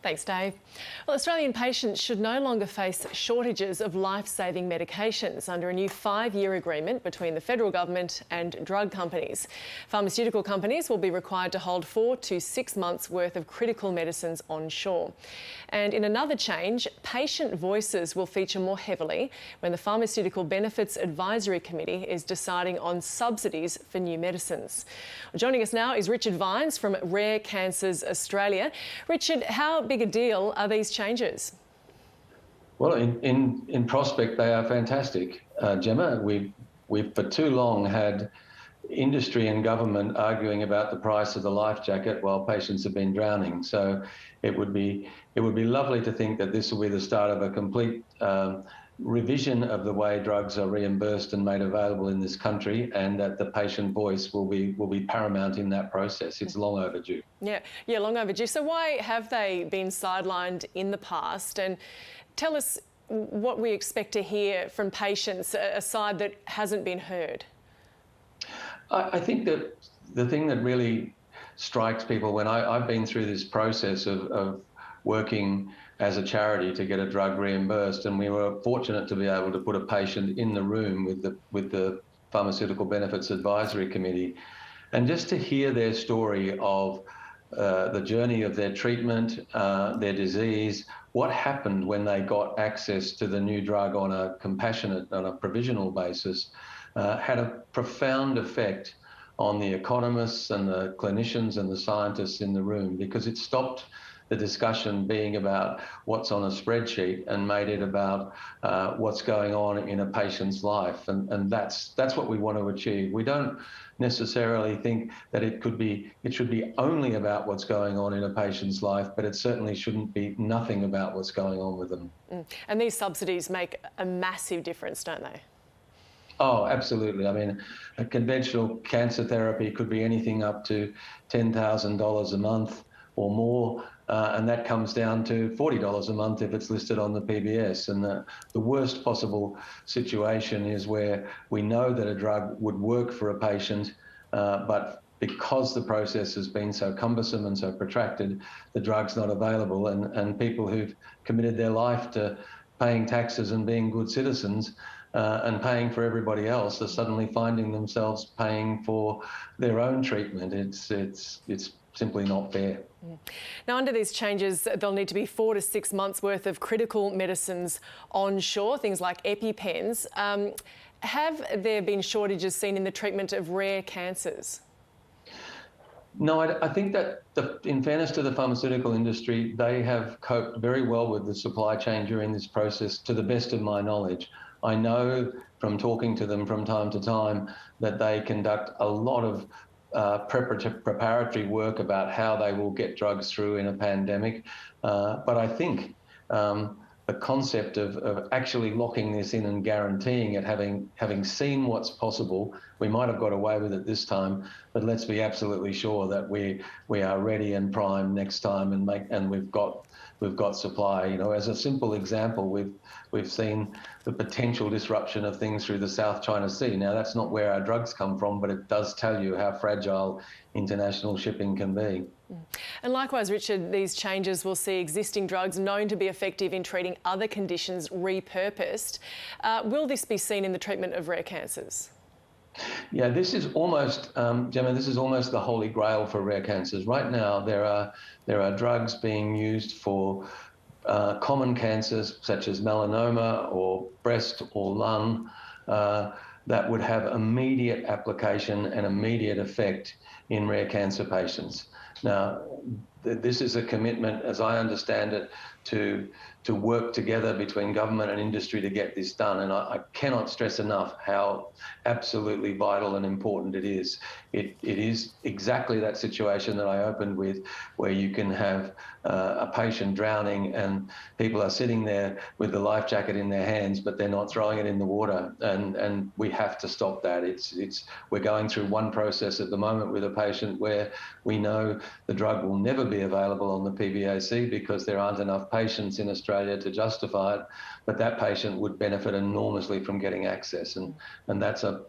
Thanks, Dave. Well, Australian patients should no longer face shortages of life-saving medications under a new 5-year agreement between the federal government and drug companies. Pharmaceutical companies will be required to hold 4 to 6 months' worth of critical medicines onshore. And in another change, patient voices will feature more heavily when the Pharmaceutical Benefits Advisory Committee is deciding on subsidies for new medicines. Joining us now is Richard Vines from Rare Cancers Australia. Richard, how big a deal are these changes? Well, in prospect, they are fantastic, Gemma. We've for too long had industry and government arguing about the price of the life jacket while patients have been drowning. So it would be lovely to think that this will be the start of a complete revision of the way drugs are reimbursed and made available in this country, and that the patient voice will be paramount in that process. It's long overdue. Yeah, long overdue. So why have they been sidelined in the past? And tell us what we expect to hear from patients, a side that hasn't been heard. I think that the thing that really strikes people when I've been through this process of working as a charity to get a drug reimbursed, and we were fortunate to be able to put a patient in the room with the Pharmaceutical Benefits Advisory Committee, and just to hear their story of the journey of their treatment, their disease, what happened when they got access to the new drug on a provisional basis, had a profound effect on the economists and the clinicians and the scientists in the room, because it stopped the discussion being about what's on a spreadsheet and made it about what's going on in a patient's life. And that's what we want to achieve. We don't necessarily think that it should be only about what's going on in a patient's life, but it certainly shouldn't be nothing about what's going on with them. And these subsidies make a massive difference, don't they? Oh, absolutely. I mean, a conventional cancer therapy could be anything up to $10,000 a month or more, and that comes down to $40 a month if it's listed on the PBS. And the worst possible situation is where we know that a drug would work for a patient, but because the process has been so cumbersome and so protracted, the drug's not available, and people who've committed their life to paying taxes and being good citizens and paying for everybody else are suddenly finding themselves paying for their own treatment. It's simply not fair. Now, under these changes, there'll need to be 4 to 6 months worth of critical medicines onshore, things like EpiPens. Have there been shortages seen in the treatment of rare cancers? No, I think that in fairness to the pharmaceutical industry, they have coped very well with the supply chain during this process, to the best of my knowledge. I know from talking to them from time to time that they conduct a lot of preparatory work about how they will get drugs through in a pandemic. But I think the concept of actually locking this in and guaranteeing it, having seen what's possible, we might have got away with it this time, but let's be absolutely sure that we are ready and primed next time, and we've got supply. You know, as a simple example, we've seen the potential disruption of things through the South China Sea. Now, that's not where our drugs come from, but it does tell you how fragile international shipping can be. And likewise, Richard, these changes will see existing drugs known to be effective in treating other conditions repurposed. Will this be seen in the treatment of rare cancers? Yeah, this is almost, Gemma, this is almost the holy grail for rare cancers. Right now, there are drugs being used for common cancers such as melanoma or breast or lung that would have immediate application and immediate effect in rare cancer patients. Now, this is a commitment, as I understand it, to work together between government and industry to get this done. And I cannot stress enough how absolutely vital and important it is. It is exactly that situation that I opened with, where you can have a patient drowning and people are sitting there with the life jacket in their hands, but they're not throwing it in the water. And we have to stop that. We're going through one process at the moment with a patient where we know the drug will never be available on the PBAC because there aren't enough patients in Australia to justify it, but that patient would benefit enormously from getting access. And that's a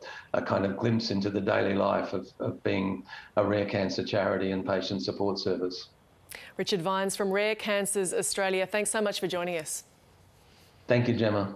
kind of glimpse into the daily life of being a rare cancer charity and patient support service. Richard Vines from Rare Cancers Australia, thanks so much for joining us. Thank you, Gemma.